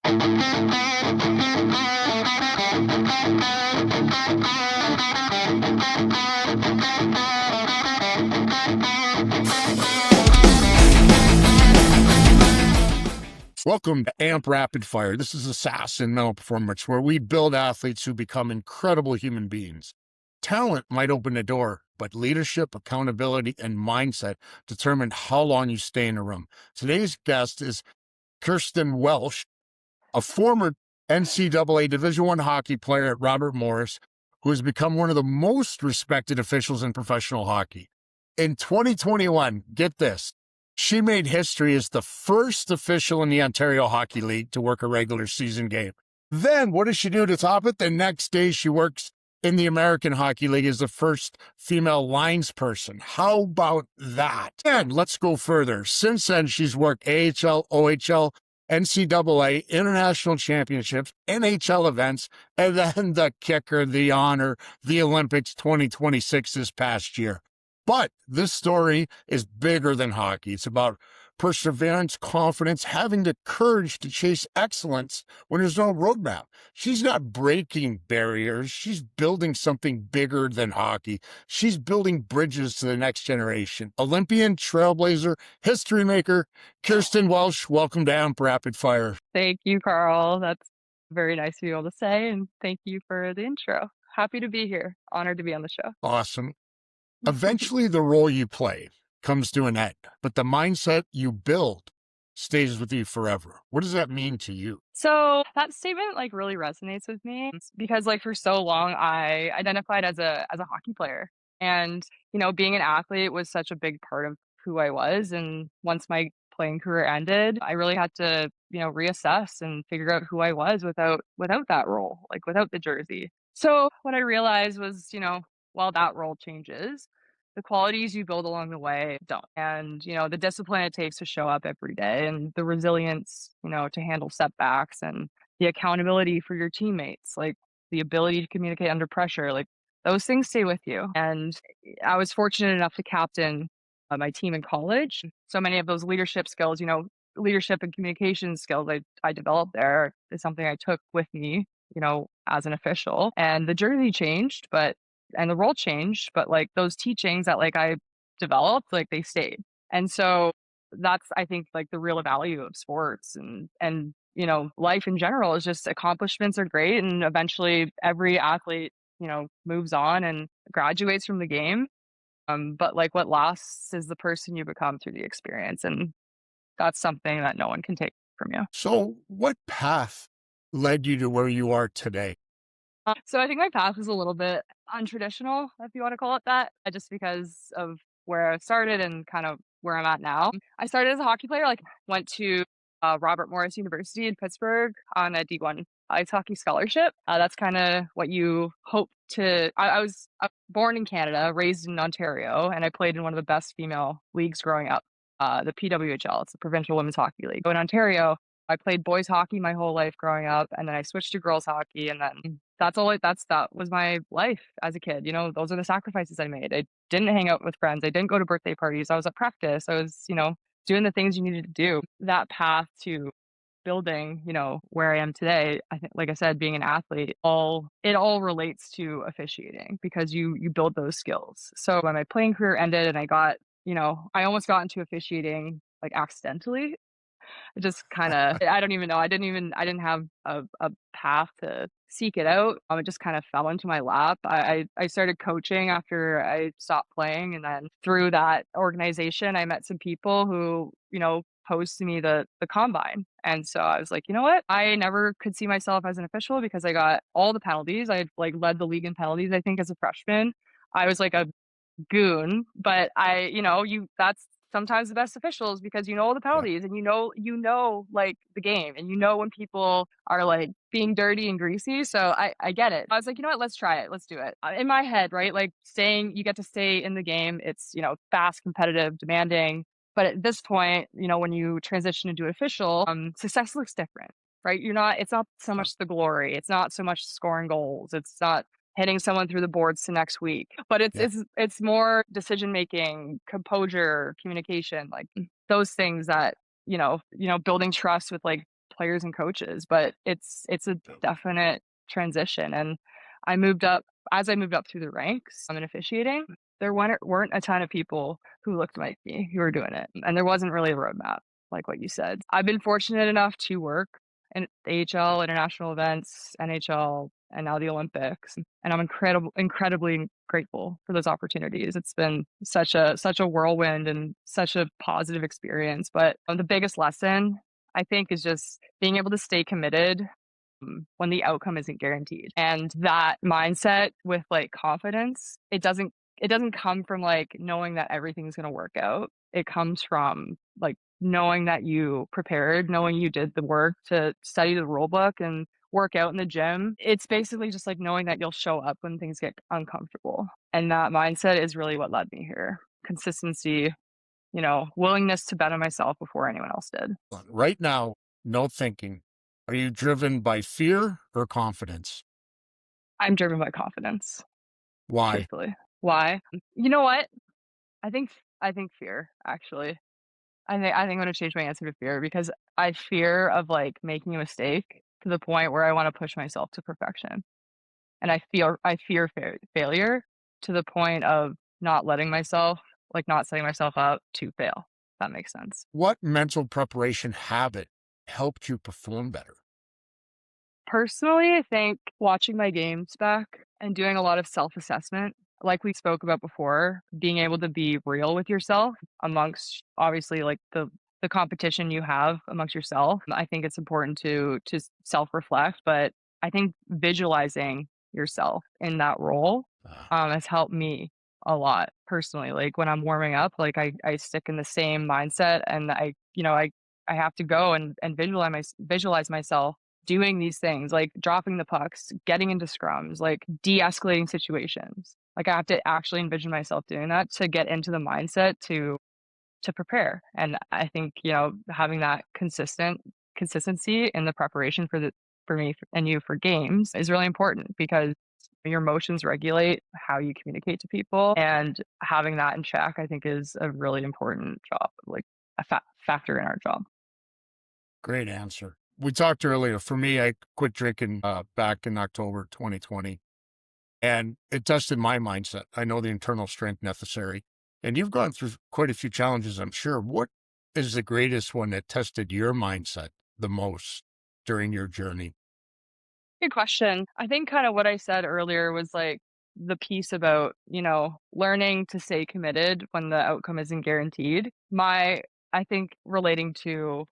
Welcome to AMP Rapid Fire. This is Asasyn Mental Performance, where we build athletes who become incredible human beings. Talent might open the door, but leadership, accountability, and mindset determine how long you stay in a room. Today's guest is Kirsten Welsh, a former NCAA Division I hockey player at Robert Morris, who has become one of the most respected officials in professional hockey. In 2021, get this, she made history as the first official in the Ontario Hockey League to work a regular season game. Then, what does she do to top it? The next day, she works in the American Hockey League as the first female linesperson. How about that? And let's go further. Since then, she's worked AHL, OHL, NCAA, international championships, NHL events, and then the kicker, the honor, the Olympics 2026 this past year. But this story is bigger than hockey. It's about perseverance, confidence, having the courage to chase excellence when there's no roadmap. She's not breaking barriers. She's building something bigger than hockey. She's building bridges to the next generation. Olympian, trailblazer, history maker, Kirsten Welsh, welcome to AMP Rapid Fire. Thank you, Carl. That's very nice to be able to say, and thank you for the intro. Happy to be here. Honored to be on the show. Awesome. Eventually, the role you play comes to an end, but the mindset you build stays with you forever. What does that mean to you? So that statement really resonates with me because for so long I identified as a hockey player, and being an athlete was such a big part of who I was. And once my playing career ended, I really had to reassess and figure out who I was without that role, without the jersey. So what I realized was while that role changes, the qualities you build along the way don't. And, the discipline it takes to show up every day, and the resilience, to handle setbacks, and the accountability for your teammates, the ability to communicate under pressure, those things stay with you. And I was fortunate enough to captain my team in college. So many of those leadership skills, leadership and communication skills I developed there is something I took with me, as an official. And the jersey changed, and the role changed, but those teachings that I developed, they stayed. And so that's, I think, the real value of sports, and life in general is just accomplishments are great, and eventually every athlete moves on and graduates from the game, but what lasts is the person you become through the experience, and that's something that no one can take from you. So what path led you to where you are today? So I think my path was a little bit untraditional, if you want to call it that, just because of where I started and kind of where I'm at now. I started as a hockey player, went to Robert Morris University in Pittsburgh on a D1 ice hockey scholarship. That's kind of what you hope to. I was born in Canada, raised in Ontario, and I played in one of the best female leagues growing up, the PWHL. It's the Provincial Women's Hockey League. So in Ontario, I played boys hockey my whole life growing up, and then I switched to girls hockey, and then that was my life as a kid. Those are the sacrifices I made. I didn't hang out with friends. I didn't go to birthday parties. I was at practice. I was, doing the things you needed to do. That path to building, where I am today, I think, like I said, being an athlete, it all relates to officiating, because you build those skills. So when my playing career ended and I got, I almost got into officiating accidentally. It just kind of, I don't even know. I didn't have a path to seek it out. It just kind of fell into my lap. I started coaching after I stopped playing. And then through that organization, I met some people who, posed to me the combine. And so I was like, you know what? I never could see myself as an official because I got all the penalties. I led the league in penalties, I think, as a freshman. I was a goon, but that's sometimes the best officials, because all the penalties, and the game, and when people are being dirty and greasy. So I get it. I was like, you know what, let's try it, let's do it. In my head, right, you get to stay in the game. It's fast, competitive, demanding. But at this point, when you transition into official, success looks different, right? It's not so much the glory, it's not so much scoring goals, it's not hitting someone through the boards to next week, but it's more decision making, composure, communication, those things that building trust with players and coaches, but it's a definite transition. And I moved up as I moved up through the ranks in officiating, there weren't a ton of people who looked like me who were doing it. And there wasn't really a roadmap, like what you said. I've been fortunate enough to work in AHL, international events, NHL, and now the Olympics. And I'm incredibly grateful for those opportunities. It's been such a whirlwind and such a positive experience. But the biggest lesson I think is just being able to stay committed when the outcome isn't guaranteed. And that mindset with like confidence, it doesn't come from like knowing that everything's going to work out. It comes from like knowing that you prepared, knowing you did the work to study the rule book and work out in the gym. It's basically just like knowing that you'll show up when things get uncomfortable. And that mindset is really what led me here. Consistency, willingness to bet on myself before anyone else did. Right now, no thinking. Are you driven by fear or confidence? I'm driven by confidence, Why? truthfully. Why? You know what? I think fear, actually. I think I'm gonna change my answer to fear because I fear of like making a mistake to the point where I want to push myself to perfection. And I fear failure to the point of not letting myself, like not setting myself up to fail. If that makes sense. What mental preparation habit helped you perform better? Personally, I think watching my games back and doing a lot of self-assessment, like we spoke about before, being able to be real with yourself amongst obviously like the competition you have amongst yourself. I think it's important to self-reflect, but I think visualizing yourself in that role Ah, has helped me a lot personally. Like when I'm warming up, like I stick in the same mindset and I have to go and visualize myself doing these things, like dropping the pucks, getting into scrums, like de-escalating situations. Like I have to actually envision myself doing that to get into the mindset to prepare. And I think, having that consistency in the preparation for me and you for games is really important because your emotions regulate how you communicate to people, and having that in check, I think, is a really important job, like a factor in our job. great answer. We talked earlier. For me, I quit drinking back in October 2020, and it tested my mindset. I know the internal strength necessary. And you've gone through quite a few challenges, I'm sure. What is the greatest one that tested your mindset the most during your journey? Good question. I think kind of what I said earlier was like the piece about, learning to stay committed when the outcome isn't guaranteed. I think relating to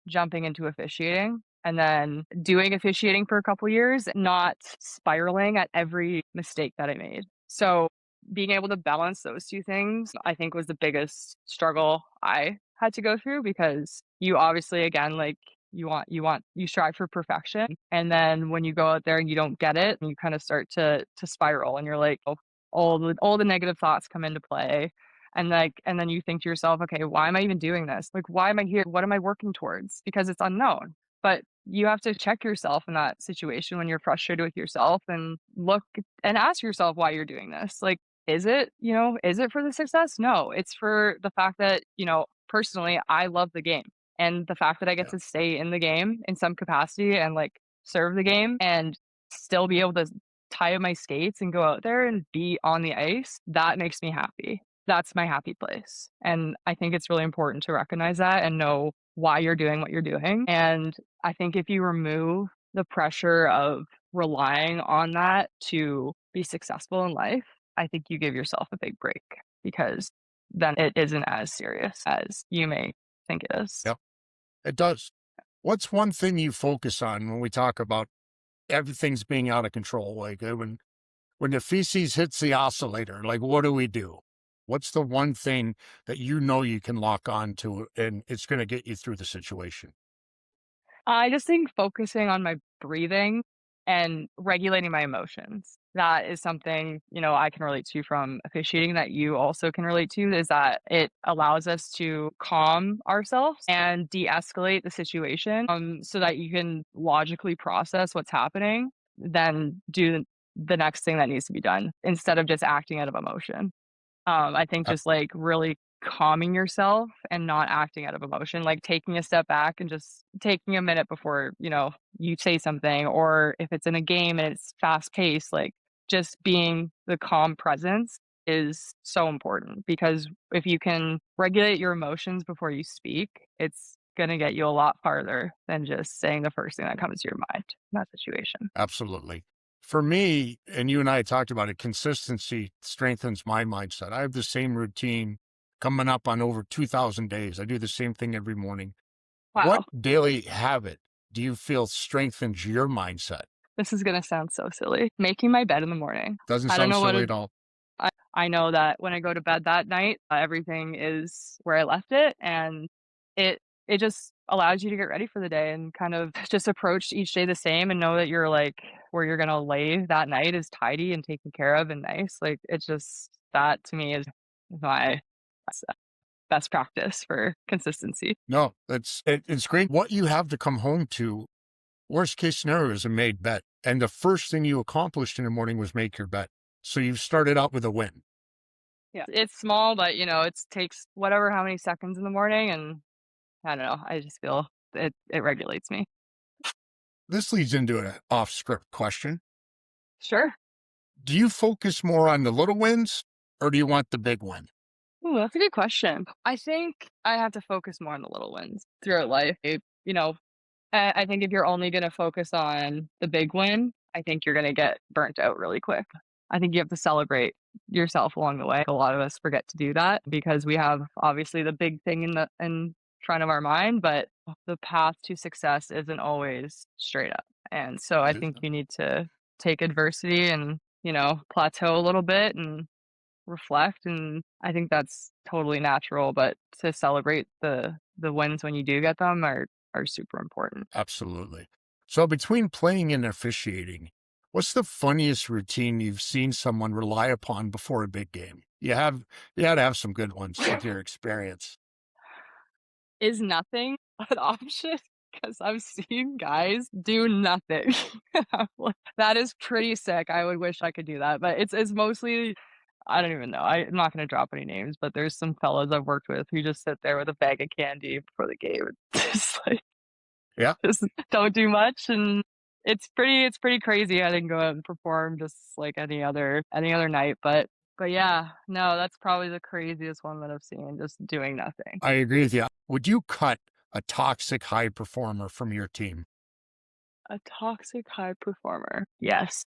jumping into officiating and then doing officiating for a couple years, not spiraling at every mistake that I made. So being able to balance those two things, I think was the biggest struggle I had to go through because you obviously, again, like you strive for perfection. And then when you go out there and you don't get it, you kind of start to spiral and you're like, oh, all the negative thoughts come into play. And then you think to yourself, okay, why am I even doing this? Like, why am I here? What am I working towards? Because it's unknown. But you have to check yourself in that situation when you're frustrated with yourself and look and ask yourself why you're doing this. Like, is it for the success? No, it's for the fact that, personally, I love the game. And the fact that I get Yeah. to stay in the game in some capacity and like serve the game and still be able to tie up my skates and go out there and be on the ice, that makes me happy. That's my happy place. And I think it's really important to recognize that and know why you're doing what you're doing. And I think if you remove the pressure of relying on that to be successful in life, I think you give yourself a big break because then it isn't as serious as you may think it is. Yep, it does. What's one thing you focus on when we talk about everything's being out of control? Like when the feces hits the oscillator, like what do we do? What's the one thing that you know you can lock on to and it's going to get you through the situation? I just think focusing on my breathing and regulating my emotions. That is something, I can relate to from officiating that you also can relate to is that it allows us to calm ourselves and de-escalate the situation so that you can logically process what's happening, then do the next thing that needs to be done instead of just acting out of emotion. I think Uh, just like really calming yourself and not acting out of emotion, like taking a step back and just taking a minute before, you say something, or if it's in a game and it's fast paced, like just being the calm presence is so important because if you can regulate your emotions before you speak, it's going to get you a lot farther than just saying the first thing that comes to your mind in that situation. Absolutely. For me, and you and I talked about it, consistency strengthens my mindset. I have the same routine coming up on over 2,000 days. I do the same thing every morning. What Wow. daily habit do you feel strengthens your mindset? This is gonna sound so silly. Making my bed in the morning. Doesn't I don't sound know what silly it at all. I know that when I go to bed that night, everything is where I left it, and it just allows you to get ready for the day and kind of just approach each day the same and know that you're, like, where you're gonna lay that night is tidy and taken care of and nice. Like, it's just that to me is my best best practice for consistency. No, it's great. What you have to come home to, worst case scenario, is a made bet. And the first thing you accomplished in the morning was make your bet. So you've started out with a win. Yeah. It's small, but, it takes whatever how many seconds in the morning, and I don't know, I just feel it regulates me. This leads into an off script question. Sure. Do you focus more on the little wins or do you want the big win? Ooh, that's a good question. I think I have to focus more on the little wins throughout life. I think if you're only gonna focus on the big win, I think you're gonna get burnt out really quick. I think you have to celebrate yourself along the way. A lot of us forget to do that because we have obviously the big thing in front of our mind, but the path to success isn't always straight up. And so I It is- think you need to take adversity and, plateau a little bit and reflect, and I think that's totally natural, but to celebrate the wins when you do get them are super important. Absolutely. So between playing and officiating, what's the funniest routine you've seen someone rely upon before a big game? You had to have some good ones with your experience. Is nothing an option? Because I've seen guys do nothing. I'm like, that is pretty sick. I would wish I could do that, but it's mostly I don't even know. I'm not gonna drop any names, but there's some fellas I've worked with who just sit there with a bag of candy before the game. Just like Yeah, just don't do much, and it's pretty crazy. I didn't go out and perform just like any other night, but yeah, no, that's probably the craziest one that I've seen, just doing nothing. I agree with you. Would you cut a toxic high performer from your team? A toxic high performer. Yes,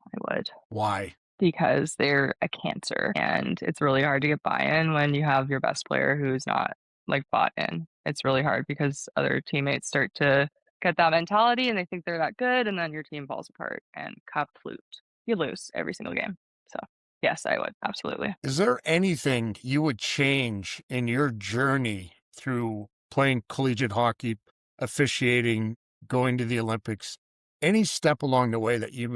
I would. Why? Because they're a cancer, and it's really hard to get buy-in when you have your best player who's not, like, bought in. It's really hard because other teammates start to get that mentality, and they think they're that good, and then your team falls apart, and kaput. You lose every single game. So, yes, I would, absolutely. Is there anything you would change in your journey through playing collegiate hockey, officiating, going to the Olympics? Any step along the way that you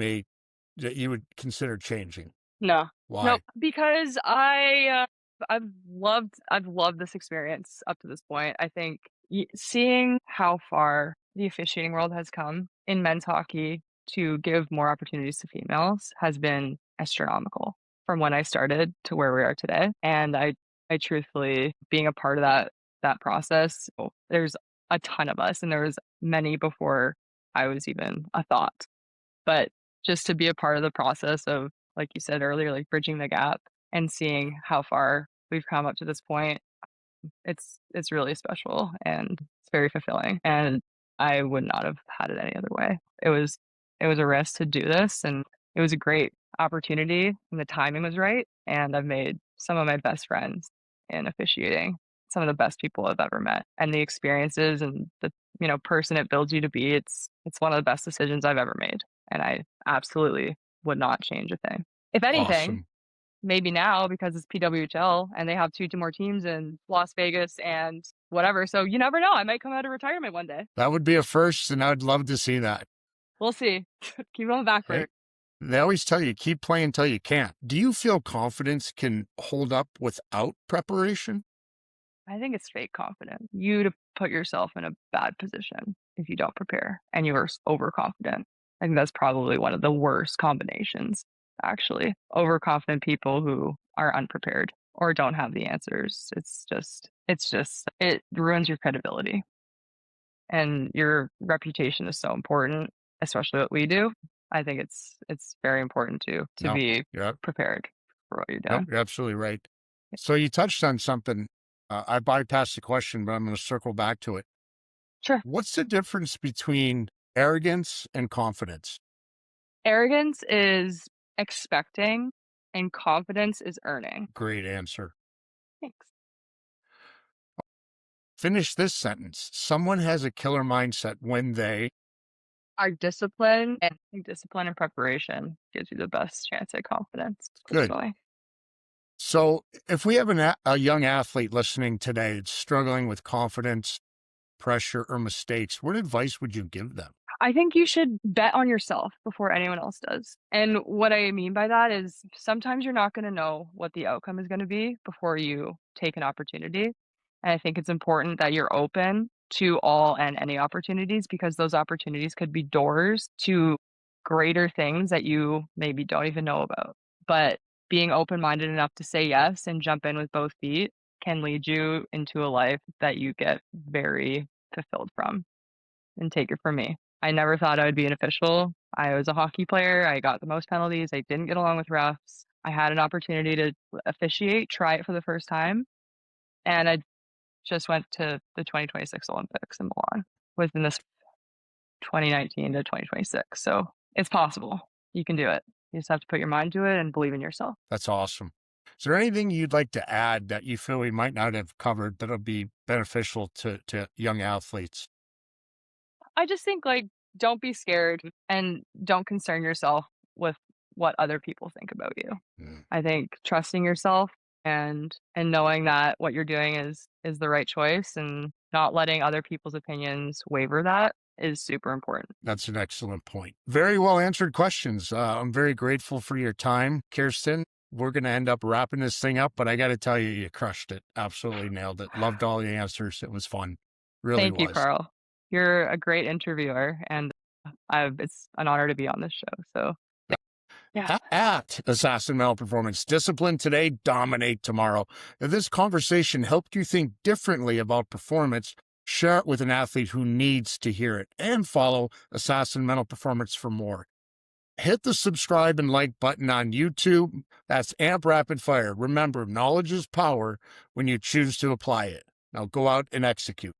would consider changing? No. Nope, Why? because I've loved this experience up to this point. I think seeing how far the officiating world has come in men's hockey to give more opportunities to females has been astronomical from when I started to where we are today. And I truthfully being a part of that process, there's a ton of us, and there was many before I was even a thought. But just to be a part of the process of, like you said earlier, like bridging the gap and seeing how far we've come up to this point, it's really special and it's very fulfilling. And I would not have had it any other way. It was a risk to do this, and it was a great opportunity and the timing was right. And I've made some of my best friends in officiating, some of the best people I've ever met. And the experiences and the person it builds you to be, it's one of the best decisions I've ever made. And I absolutely would not change a thing. If anything, Awesome. maybe now because it's PWHL and they have two more teams in Las Vegas and whatever. So you never know. I might come out of retirement one day. That would be a first, and I'd love to see that. We'll see. Keep on the back Hey, burner. they always tell you keep playing till you can't. Do you feel confidence can hold up without preparation? I think it's fake confidence. You to put yourself in a bad position if you don't prepare and you are overconfident. I think that's probably one of the worst combinations, actually. Overconfident people who are unprepared. or don't have the answers. It ruins your credibility, and your reputation is so important, especially what we do. I think it's very important to No, be yeah, prepared for what you're no, doing. you're absolutely right. So you touched on something. I bypassed the question, but I'm going to circle back to it. Sure. What's the difference between arrogance and confidence? Arrogance is expecting, and confidence is earning. Great answer. Thanks. Finish this sentence. Someone has a killer mindset when they Our discipline, and I think discipline and preparation gives you the best chance at confidence, good. personally. So if we have a young athlete listening today that's struggling with confidence, pressure, or mistakes, what advice would you give them? I think you should bet on yourself before anyone else does. And what I mean by that is sometimes you're not going to know what the outcome is going to be before you take an opportunity. And I think it's important that you're open to all and any opportunities, because those opportunities could be doors to greater things that you maybe don't even know about. But being open minded enough to say yes and jump in with both feet can lead you into a life that you get very fulfilled from. And take it from me, I never thought I would be an official. I was a hockey player. I got the most penalties. I didn't get along with refs. I had an opportunity to officiate, try it for the first time, and I just went to the 2026 Olympics in Milan within this 2019 to 2026. So it's possible. You can do it. You just have to put your mind to it and believe in yourself. That's awesome. Is there anything you'd like to add that you feel we might not have covered that'll be beneficial to young athletes? I just think, like, don't be scared and don't concern yourself with what other people think about you. Mm, I think trusting yourself and knowing that what you're doing is the right choice, and not letting other people's opinions waver that is super important. that's an excellent point. Very well answered questions. I'm very grateful for your time, Kirsten. We're going to end up wrapping this thing up, but I got to tell you, you crushed it. Absolutely nailed it. Loved all the answers. It was fun. Really Thank you, was. Carl. You're a great interviewer, and it's an honor to be on this show. So, yeah. At Asasyn Mental Performance, discipline today, dominate tomorrow. If this conversation helped you think differently about performance, share it with an athlete who needs to hear it, and follow Asasyn Mental Performance for more. Hit the subscribe and like button on YouTube. That's AMP Rapid Fire. Remember, knowledge is power when you choose to apply it. Now go out and execute.